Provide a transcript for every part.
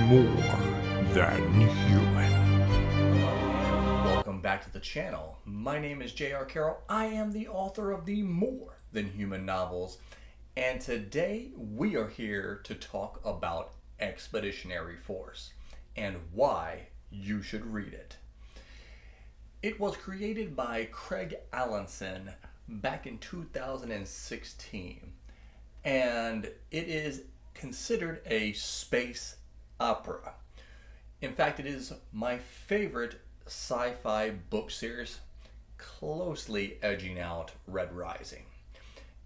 more than human. Welcome back to the channel. My name is J.R. Carroll. I am the author of the More Than Human novels, and today we are here to talk about Expeditionary Force and why you should read it. It was created by Craig Alanson back in 2016, and it is considered a space opera. In fact, it is my favorite sci-fi book series, closely edging out Red Rising.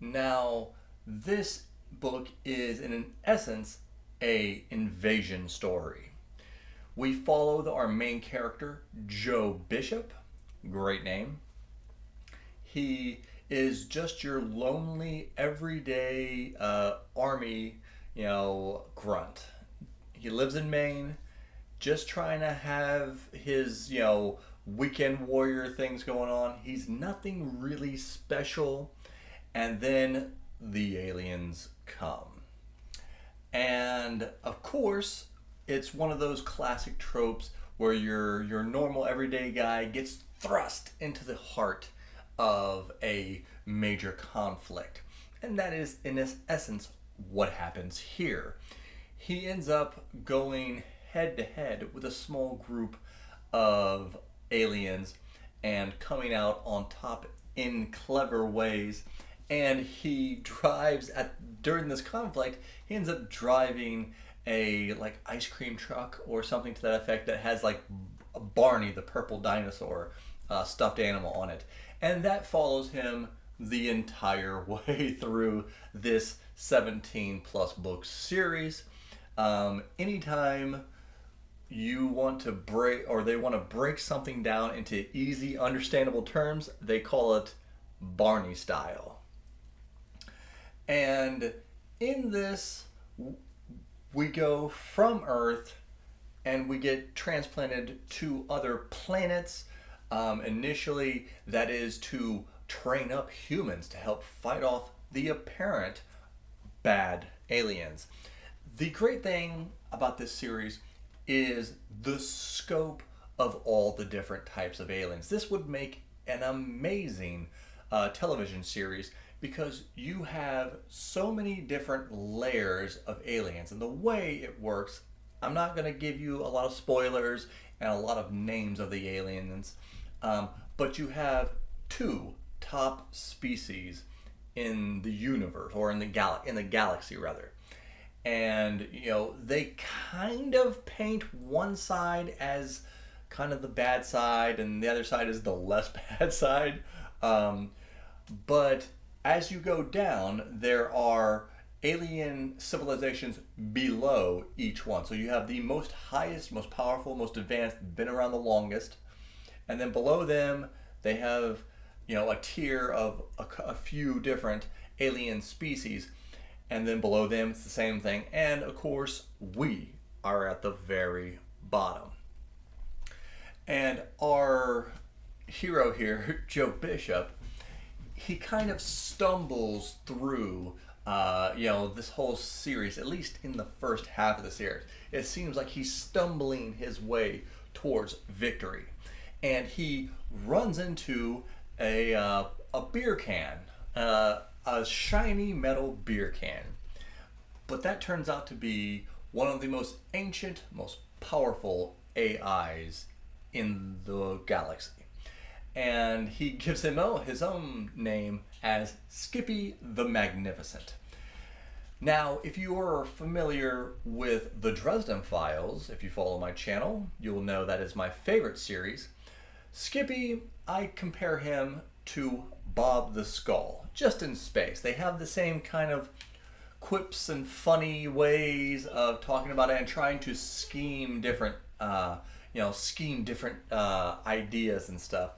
Now, this book is in essence a invasion story. We follow our main character, Joe Bishop, great name. He is just your lonely, everyday army, grunt. He lives in Maine, just trying to have his, weekend warrior things going on. He's nothing really special. And then the aliens come. And of course, it's one of those classic tropes where your normal everyday guy gets thrust into the heart of a major conflict. And that is, in essence, what happens here. He ends up going head to head with a small group of aliens and coming out on top in clever ways. And he drives during this conflict, he ends up driving a ice cream truck or something to that effect that has Barney the purple dinosaur stuffed animal on it. And that follows him the entire way through this 17 plus book series. Anytime you want to they want to break something down into easy, understandable terms, they call it Barney style. And in this, we go from Earth and we get transplanted to other planets. Initially, that is to train up humans to help fight off the apparent bad aliens. The great thing about this series is the scope of all the different types of aliens. This would make an amazing television series because you have so many different layers of aliens. And the way it works, I'm not going to give you a lot of spoilers and a lot of names of the aliens, but you have two top species in the universe, or in the galaxy rather. And they kind of paint one side as kind of the bad side and the other side is the less bad side. But as you go down, there are alien civilizations below each one. So you have the most highest, most powerful, most advanced, been around the longest. And then below them, they have a tier of a few different alien species. And then below them, it's the same thing. And of course, we are at the very bottom. And our hero here, Joe Bishop, he kind of stumbles through, this whole series, at least in the first half of the series. It seems like he's stumbling his way towards victory. And he runs into a beer can, a shiny metal beer can. But that turns out to be one of the most ancient, most powerful AIs in the galaxy. And he gives him his own name as Skippy the Magnificent. Now, if you are familiar with the Dresden Files, if you follow my channel, you'll know that is my favorite series. Skippy, I compare him to Bob the Skull, just in space. They have the same kind of quips and funny ways of talking about it and trying to scheme different ideas and stuff.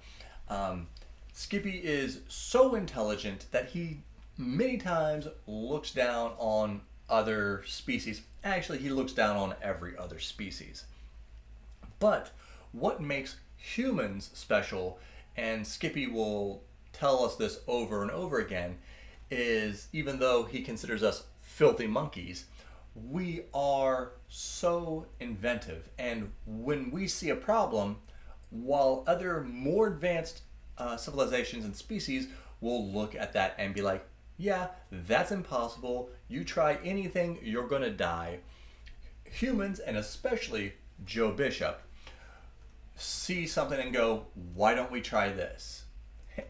Skippy is so intelligent that he many times looks down on other species. Actually, he looks down on every other species. But what makes humans special, and Skippy will tell us this over and over again, is even though he considers us filthy monkeys, we are so inventive, and when we see a problem, while other more advanced civilizations and species will look at that and be like, yeah, that's impossible. You try anything, you're going to die. Humans, and especially Joe Bishop, see something and go, why don't we try this?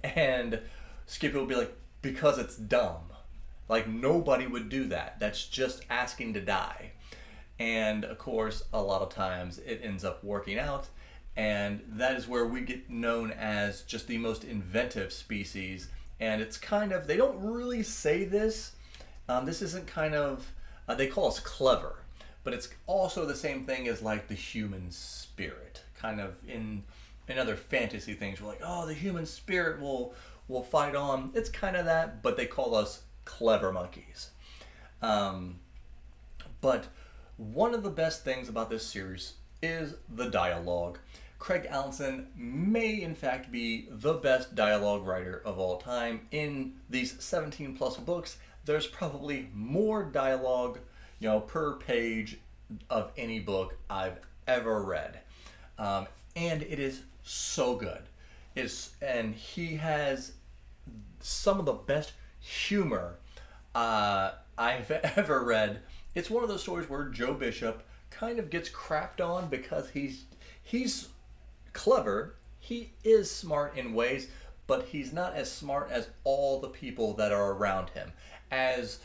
And Skippy will be like, because it's dumb. Like, nobody would do that. That's just asking to die. And of course, a lot of times it ends up working out. And that is where we get known as just the most inventive species. And it's kind of, they don't really say this. This isn't kind of, they call us clever. But it's also the same thing as like the human spirit. Kind of in other fantasy things, we're like, oh, the human spirit will fight on. It's kind of that, but they call us clever monkeys. But one of the best things about this series is the dialogue. Craig Alanson may in fact be the best dialogue writer of all time. In these 17 plus books, there's probably more dialogue, per page of any book I've ever read. And it is so good. And he has some of the best humor I've ever read. It's one of those stories where Joe Bishop kind of gets crapped on because he's clever. He is smart in ways, but he's not as smart as all the people that are around him. As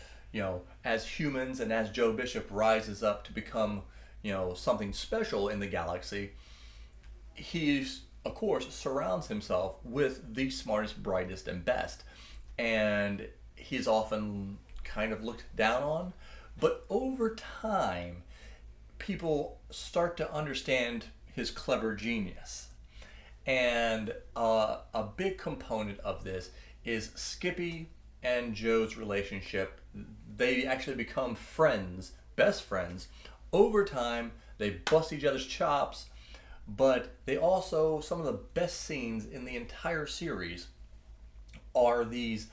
humans, and as Joe Bishop rises up to become, something special in the galaxy, he's, of course, surrounds himself with the smartest, brightest, and best. And he's often kind of looked down on. But over time, people start to understand his clever genius. And a big component of this is Skippy and Joe's relationship. They actually become friends, best friends. Over time, they bust each other's chops, but they also, some of the best scenes in the entire series are these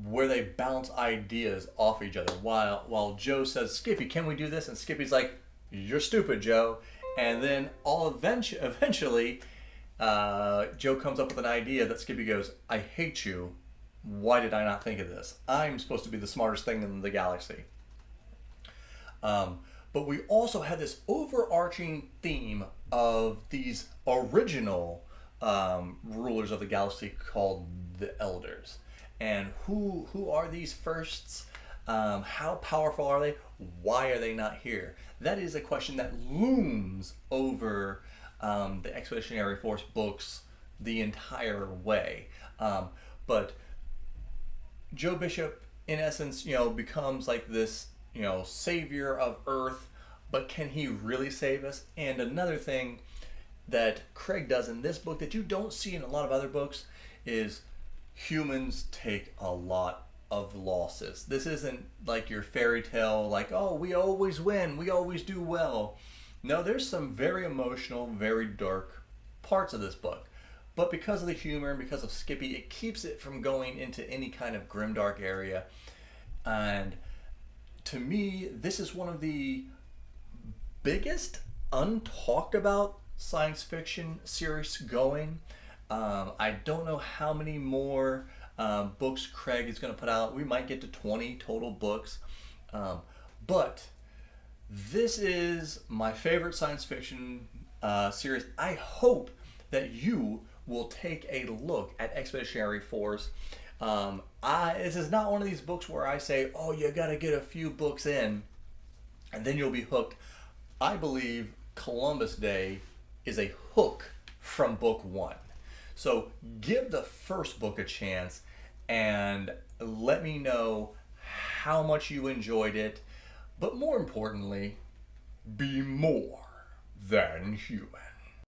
where they bounce ideas off each other. While Joe says, Skippy, can we do this? And Skippy's like, you're stupid, Joe. And then eventually, Joe comes up with an idea that Skippy goes, I hate you. Why did I not think of this? I'm supposed to be the smartest thing in the galaxy. But we also had this overarching theme of these original rulers of the galaxy called the Elders. And who are these firsts? How powerful are they? Why are they not here? That is a question that looms over the Expeditionary Force books the entire way. But Joe Bishop, in essence, becomes like this, savior of Earth, but can he really save us? And another thing that Craig does in this book that you don't see in a lot of other books is humans take a lot of losses. This isn't like your fairy tale, like, oh, we always win, we always do well. No, there's some very emotional, very dark parts of this book. But because of the humor and because of Skippy, it keeps it from going into any kind of grimdark area. And to me, this is one of the biggest untalked about science fiction series going. I don't know how many more books Craig is going to put out. We might get to 20 total books. But this is my favorite science fiction series. I hope that you will take a look at Expeditionary Force. This is not one of these books where I say, oh, you got to get a few books in and then you'll be hooked. I believe Columbus Day is a hook from book one. So give the first book a chance and let me know how much you enjoyed it. But more importantly, be more than human.